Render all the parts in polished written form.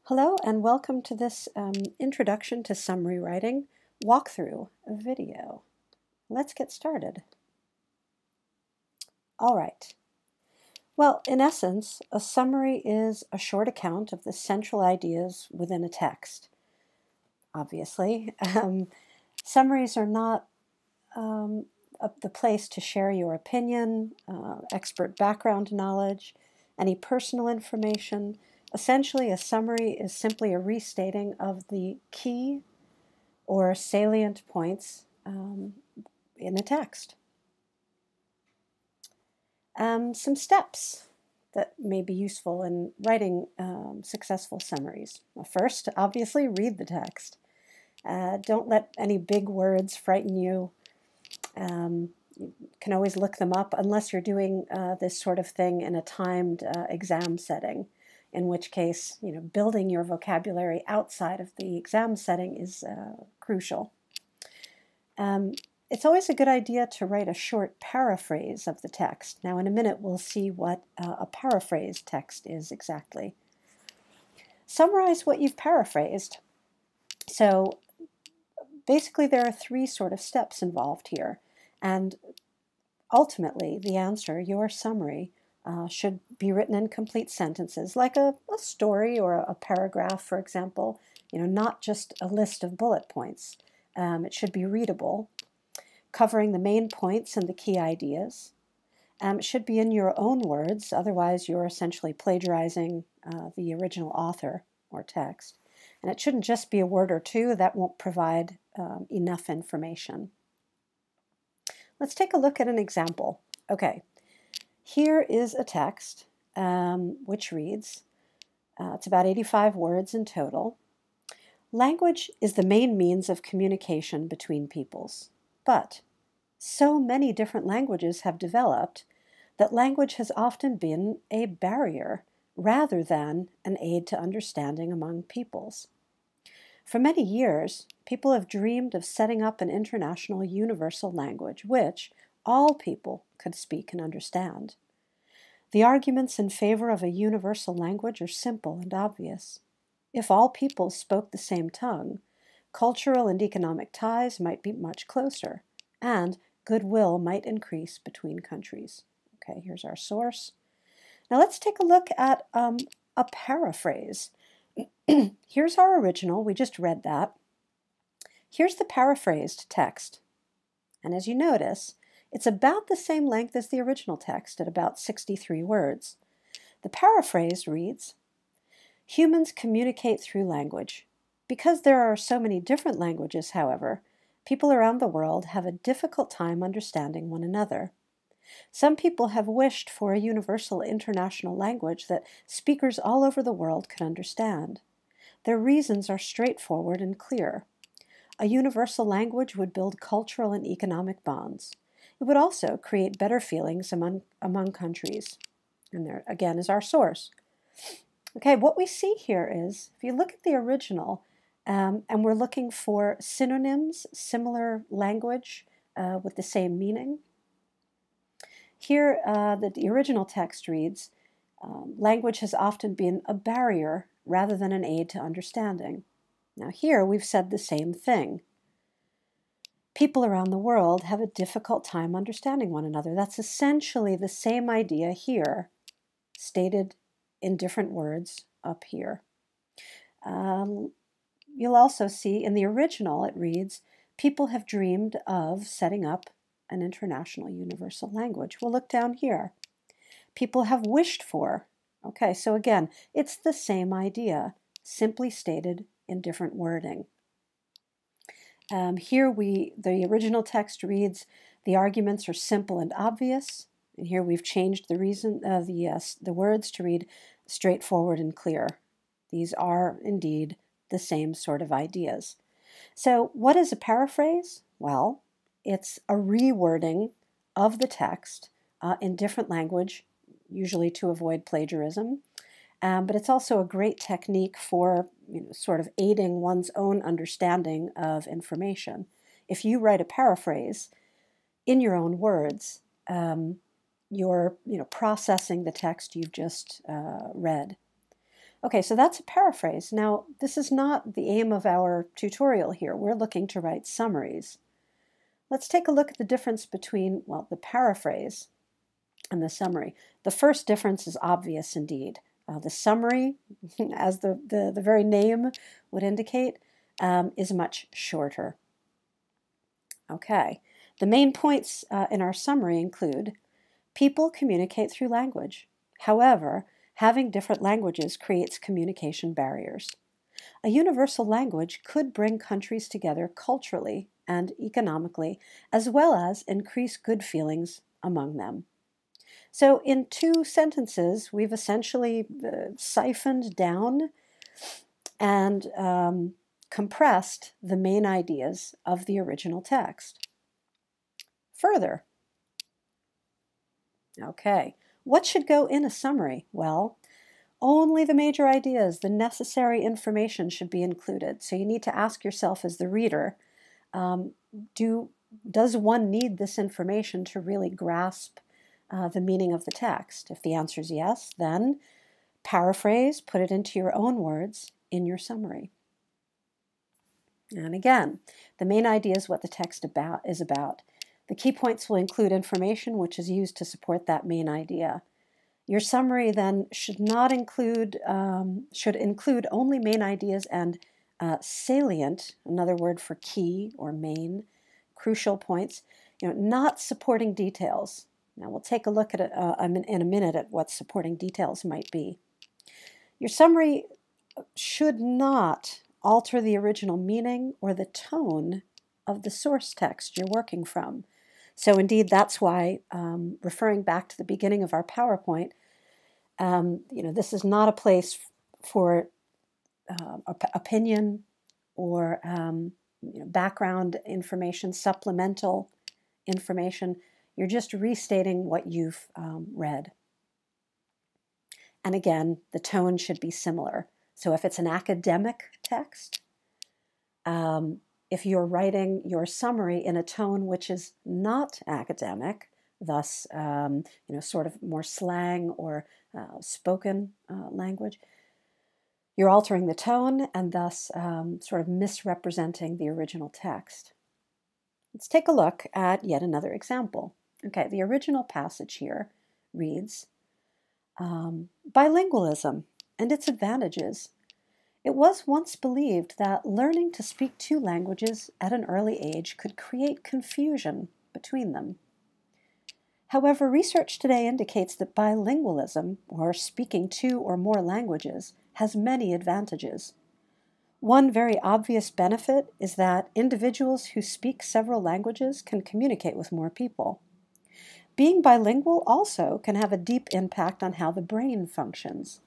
Hello and welcome to this Introduction to Summary Writing walkthrough video. Let's get started. All right. Well, in essence, a summary is a short account of the central ideas within a text. Obviously, summaries are not the place to share your opinion, expert background knowledge, any personal information. Essentially, a summary is simply a restating of the key or salient points in a text. Some steps that may be useful in writing successful summaries. Well, first, obviously, read the text. Don't let any big words frighten you. You can always look them up unless you're doing this sort of thing in a timed exam setting, in which case, building your vocabulary outside of the exam setting is crucial. It's always a good idea to write a short paraphrase of the text. Now, in a minute, we'll see what a paraphrase text is exactly. Summarize what you've paraphrased. So, basically, there are three sort of steps involved here. And ultimately, the answer, your summary, should be written in complete sentences, like a story or a paragraph, for example, not just a list of bullet points. It should be readable, covering the main points and the key ideas. It should be in your own words, otherwise you're essentially plagiarizing the original author or text. And it shouldn't just be a word or two, that won't provide enough information. Let's take a look at an example. Okay, here is a text which reads, it's about 85 words in total. Language is the main means of communication between peoples, but so many different languages have developed that language has often been a barrier rather than an aid to understanding among peoples. For many years, people have dreamed of setting up an international universal language which all people could speak and understand. The arguments in favor of a universal language are simple and obvious. If all peoples spoke the same tongue, cultural and economic ties might be much closer, and goodwill might increase between countries. Okay, here's our source. Now let's take a look at a paraphrase. Here's our original. We just read that. Here's the paraphrased text. And as you notice, it's about the same length as the original text at about 63 words. The paraphrase reads, "Humans communicate through language. Because there are so many different languages, however, people around the world have a difficult time understanding one another. Some people have wished for a universal international language that speakers all over the world could understand. Their reasons are straightforward and clear. A universal language would build cultural and economic bonds. It would also create better feelings among countries." And there, again, is our source. Okay, what we see here is, if you look at the original, and we're looking for synonyms, similar language with the same meaning. Here, the original text reads, "Language has often been a barrier rather than an aid to understanding." Now here we've said the same thing. People around the world have a difficult time understanding one another. That's essentially the same idea here, stated in different words up here. You'll also see in the original it reads, "People have dreamed of setting up an international universal language." We'll look down here. "People have wished for." Okay, so again, it's the same idea, simply stated in different wording. Here the original text reads, "The arguments are simple and obvious." And here we've changed the words to read straightforward and clear. These are indeed the same sort of ideas. So what is a paraphrase? Well, it's a rewording of the text in different language, usually to avoid plagiarism. But it's also a great technique for sort of aiding one's own understanding of information. If you write a paraphrase in your own words, you're processing the text you've just read. Okay, so that's a paraphrase. Now, this is not the aim of our tutorial here. We're looking to write summaries. Let's take a look at the difference between, well, the paraphrase and the summary. The first difference is obvious indeed. The summary, as the very name would indicate, is much shorter. Okay, the main points in our summary include people communicate through language. However, having different languages creates communication barriers. A universal language could bring countries together culturally and economically, as well as increase good feelings among them. So in 2 sentences, we've essentially siphoned down and compressed the main ideas of the original text. Further, okay, what should go in a summary? Well, only the major ideas, the necessary information should be included. So you need to ask yourself as the reader, does one need this information to really grasp the meaning of the text? If the answer is yes, then paraphrase, put it into your own words in your summary. And again, the main idea is what the text is about. The key points will include information which is used to support that main idea. Your summary then should include only main ideas and salient, another word for key or main, crucial points, not supporting details. Now we'll take a look at it in a minute at what supporting details might be. Your summary should not alter the original meaning or the tone of the source text you're working from. So indeed, that's why, referring back to the beginning of our PowerPoint, this is not a place for opinion or background information, supplemental information. You're just restating what you've read. And again, the tone should be similar. So if it's an academic text, if you're writing your summary in a tone which is not academic, thus sort of more slang or spoken language, you're altering the tone and thus sort of misrepresenting the original text. Let's take a look at yet another example. Okay, the original passage here reads, bilingualism and its advantages. It was once believed that learning to speak 2 languages at an early age could create confusion between them. However, research today indicates that bilingualism, or speaking 2 or more languages, has many advantages. One very obvious benefit is that individuals who speak several languages can communicate with more people. Being bilingual also can have a deep impact on how the brain functions.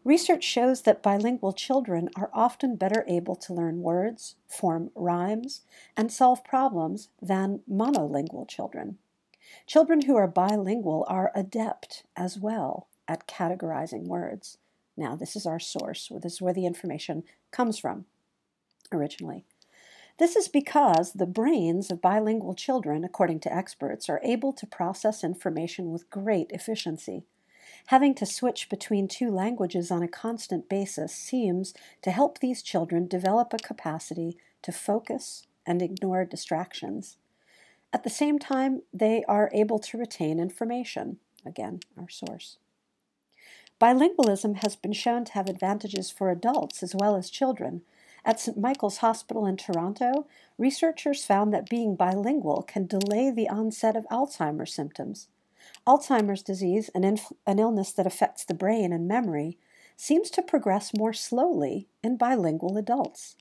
Research shows that bilingual children are often better able to learn words, form rhymes, and solve problems than monolingual children. Children who are bilingual are adept as well at categorizing words. Now, this is our source. This is where the information comes from originally. This is because the brains of bilingual children, according to experts, are able to process information with great efficiency. Having to switch between 2 languages on a constant basis seems to help these children develop a capacity to focus and ignore distractions. At the same time, they are able to retain information. Again, our source. Bilingualism has been shown to have advantages for adults as well as children. At St. Michael's Hospital in Toronto, researchers found that being bilingual can delay the onset of Alzheimer's symptoms. Alzheimer's disease, an illness that affects the brain and memory, seems to progress more slowly in bilingual adults.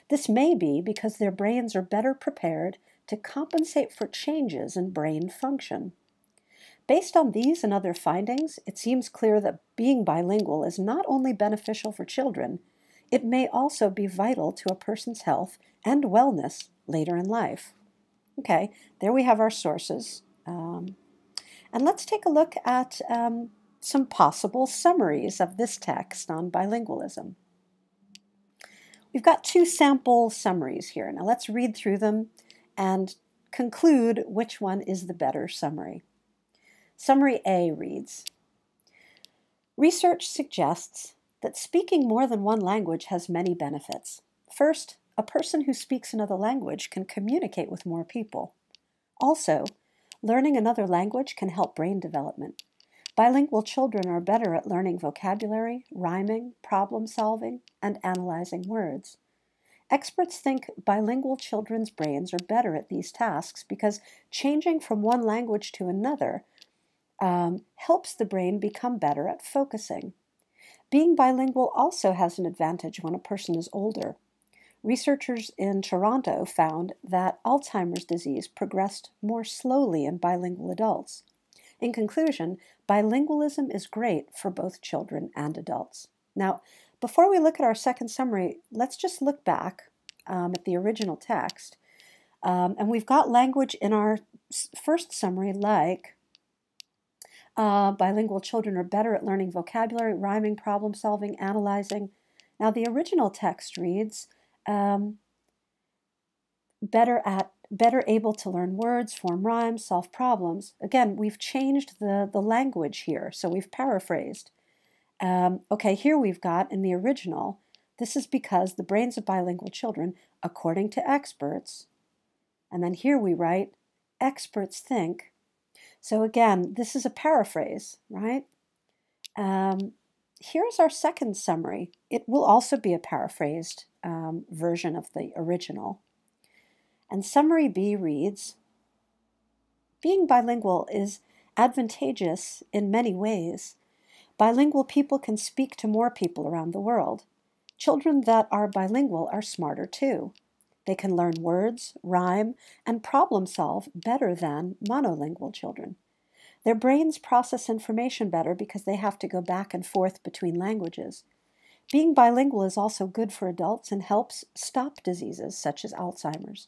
This may be because their brains are better prepared to compensate for changes in brain function. Based on these and other findings, it seems clear that being bilingual is not only beneficial for children, it may also be vital to a person's health and wellness later in life. Okay, there we have our sources. And let's take a look at some possible summaries of this text on bilingualism. We've got 2 sample summaries here. Now let's read through them and conclude which one is the better summary. Summary A reads, research suggests that speaking more than one language has many benefits. First, a person who speaks another language can communicate with more people. Also, learning another language can help brain development. Bilingual children are better at learning vocabulary, rhyming, problem solving, and analyzing words. Experts think bilingual children's brains are better at these tasks because changing from one language to another helps the brain become better at focusing. Being bilingual also has an advantage when a person is older. Researchers in Toronto found that Alzheimer's disease progressed more slowly in bilingual adults. In conclusion, bilingualism is great for both children and adults. Now, before we look at our second summary, let's just look back at the original text. And we've got language in our first summary like bilingual children are better at learning vocabulary, rhyming, problem solving, analyzing. Now, the original text reads, better able to learn words, form rhymes, solve problems. Again, we've changed the language here, so we've paraphrased. Okay, here we've got in the original, this is because the brains of bilingual children, according to experts, and then here we write, experts think. So again, this is a paraphrase, right? Here's our second summary. It will also be a paraphrased version of the original. And summary B reads, being bilingual is advantageous in many ways. Bilingual people can speak to more people around the world. Children that are bilingual are smarter too. They can learn words, rhyme, and problem solve better than monolingual children. Their brains process information better because they have to go back and forth between languages. Being bilingual is also good for adults and helps stop diseases such as Alzheimer's.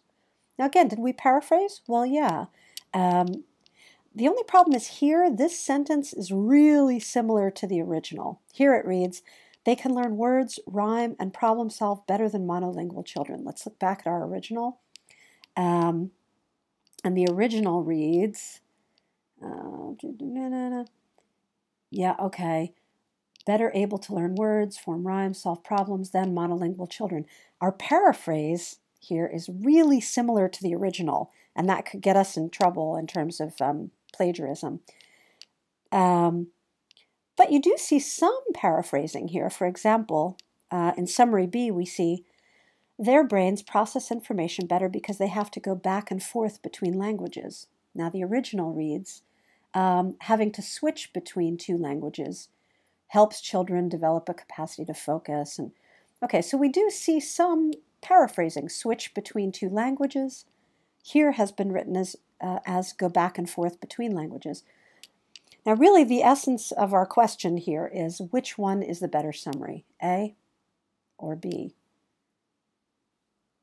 Now again, did we paraphrase? Well, yeah. The only problem is here, this sentence is really similar to the original. Here it reads, they can learn words, rhyme, and problem solve better than monolingual children. Let's look back at our original. And the original reads, yeah, okay. Better able to learn words, form rhymes, solve problems than monolingual children. Our paraphrase here is really similar to the original, and that could get us in trouble in terms of plagiarism. But you do see some paraphrasing here. For example, in summary B, we see their brains process information better because they have to go back and forth between languages. Now the original reads, having to switch between two languages helps children develop a capacity to focus. And okay, so we do see some paraphrasing, switch between two languages. Here has been written as go back and forth between languages. Now really the essence of our question here is which one is the better summary, A or B?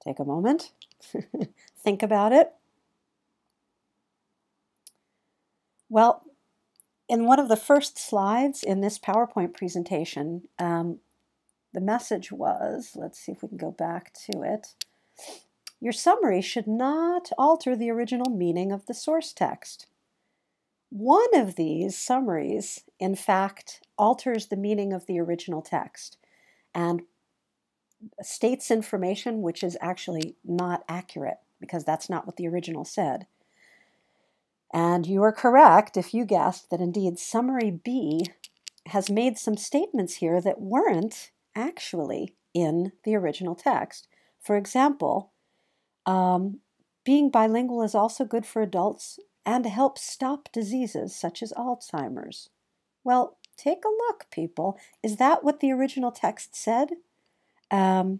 Take a moment, think about it. Well, in one of the first slides in this PowerPoint presentation, the message was, let's see if we can go back to it, your summary should not alter the original meaning of the source text. One of these summaries, in fact, alters the meaning of the original text and states information which is actually not accurate because that's not what the original said. And you are correct if you guessed that indeed summary B has made some statements here that weren't actually in the original text. For example, being bilingual is also good for adults and helps stop diseases such as Alzheimer's. Well, take a look, people. Is that what the original text said? The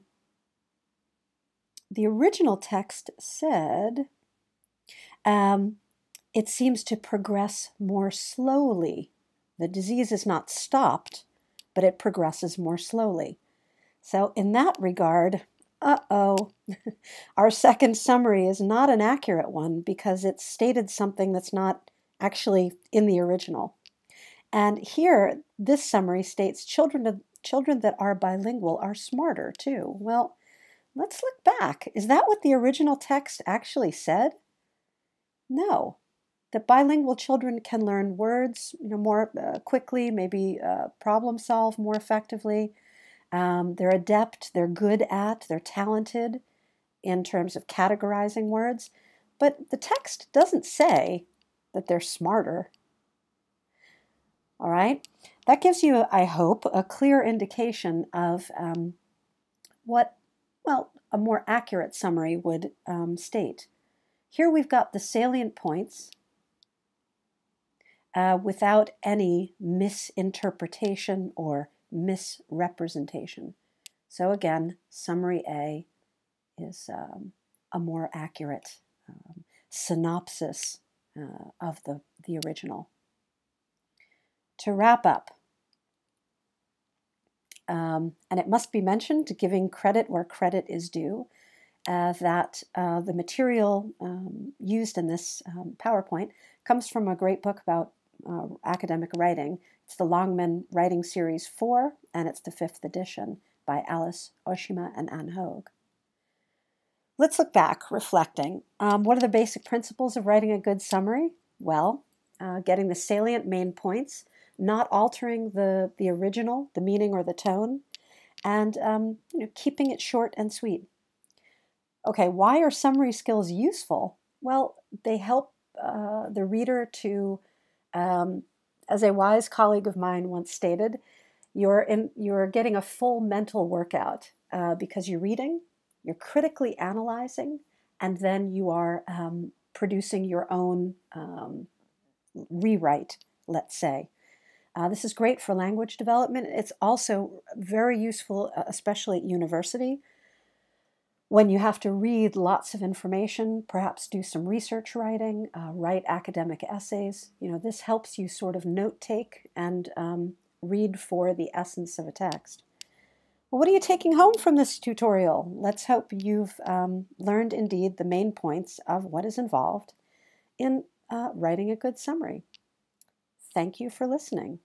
original text said, it seems to progress more slowly. The disease is not stopped, but it progresses more slowly. So in that regard, our second summary is not an accurate one because it stated something that's not actually in the original. And here, this summary states children that are bilingual are smarter too. Well, let's look back. Is that what the original text actually said? No. that bilingual children can learn words more quickly, maybe problem solve more effectively. They're adept, they're good at, they're talented in terms of categorizing words. But the text doesn't say that they're smarter. All right? That gives you, I hope, a clear indication of what, well, a more accurate summary would state. Here we've got the salient points without any misinterpretation or misrepresentation. So again, summary A is a more accurate synopsis of the original. To wrap up, and it must be mentioned, giving credit where credit is due, that the material used in this PowerPoint comes from a great book about academic writing. It's the Longman Writing Series 4, and it's the 5th edition by Alice Oshima and Anne Hogue. Let's look back, reflecting. What are the basic principles of writing a good summary? Well, getting the salient main points, not altering the original, the meaning or the tone, and keeping it short and sweet. Okay, why are summary skills useful? Well, they help the reader to, as a wise colleague of mine once stated, you're getting a full mental workout because you're reading, you're critically analyzing, and then you are producing your own rewrite, let's say. This is great for language development. It's also very useful, especially at university, when you have to read lots of information, perhaps do some research writing, write academic essays. This helps you sort of note take and read for the essence of a text. Well, what are you taking home from this tutorial? Let's hope you've learned indeed the main points of what is involved in writing a good summary. Thank you for listening.